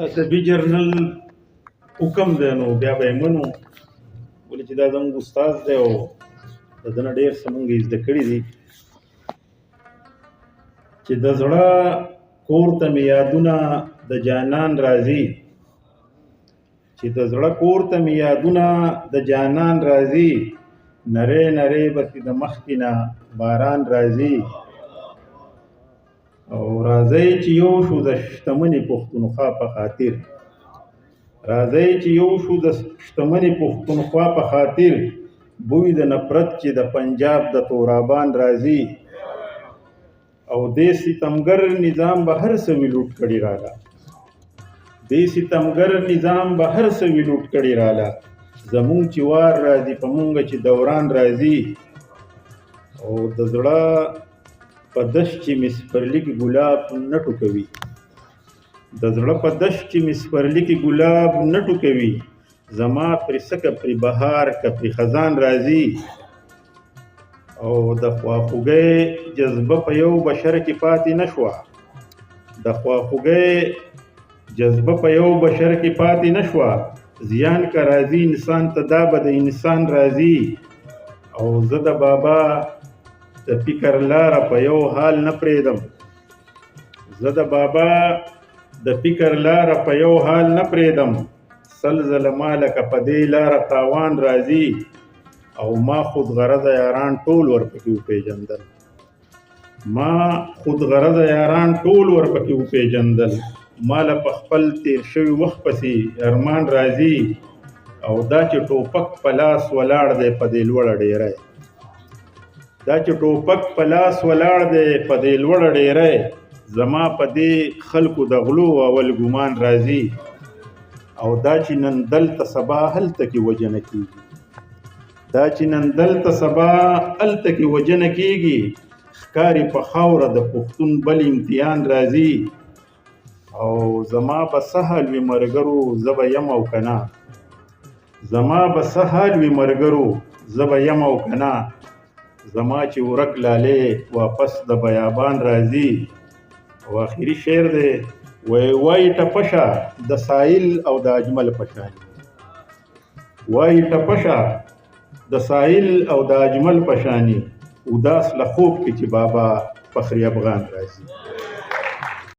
ادبي جرنل حکم دی نو بیا به یې منو، ولې چې دا زموږ استاد دی او د ده نه ډېر څه مونږ زده کړي دي چې د زړه کور ته مې یادونه د جانان راځي، چې د زړه کور ته مې یادونه د جانان راځي، نری نری بسې د مخکې نه باران راځي. او راځئ چې یو شو د شتمنې پښتونخوا په خاطر، راځئ چې یو شو د شتمنې پښتونخوا په خاطر، بوی د نفرت چې د پنجاب د تورابان راځي. او دې ستمګر نظام به هر څه وي لوټ کړي راله، دې ستمګر نظام به هر څه وي لوټ کړي راله، زمونږ چې وار راځي په مونږ چې دوران راځي. او د زړه په دشت چې مې سپرلي کې ګلاب نه ټوکوي، د زړه په دشت چې مې سپرلي کې ګلاب نه ټوکوي، زما پرې څه که پرې بهار که پرې خزان راځي. او د خواخوږۍ جذبه په یو بشر کې پاتې نه شوه، د خواخوږۍ جذبه په یو بشر کې پاتې نه شوه، زیان که راځي انسان ته دا به د انسان راځي. او زه د بابا د فکر لاره په یو حال نه پرېږدم، زه د بابا د فکر لاره په یو حال نه پرېږدم، سل ځله ما لکه په دې لاره تاوان راځي. او ما خود غرضه یاران ټول ورپکې وپېژندل، ما خود غرضه یاران ټول ورپکې وپېژندل، ما له په خپل تیر شوي وخت پسې ارمان راځي. او دا چې ټوپک په لاس ولاړ دی په دې لوړه ډیری، دا چې ټوپک په لاس ولاړ دی په دې لوړه ډیری، زما په دې خلکو د غلو اول ګمان راځي. او دا چې نن دلته سبا هلته کې وجنه کېږي، دا چې نن دلته سبا هلته کې وجنه کېږي، ښکاري په خاوره د پښتون بل امتحان راځي. او زما به څه حال وي ملګرو زه به یم او که نه، زما به څه حال وي ملګرو زه به یم او که نه، زما چې ورک لالې واپس د بیابان راځي. او آخري شعر دی، وایي ټپشه د سایل او د اجمل پشاني، وایي ټپشه د سایل او د اجمل پشاني، اداس له خوب کې چې بابا فخري افغان راځي.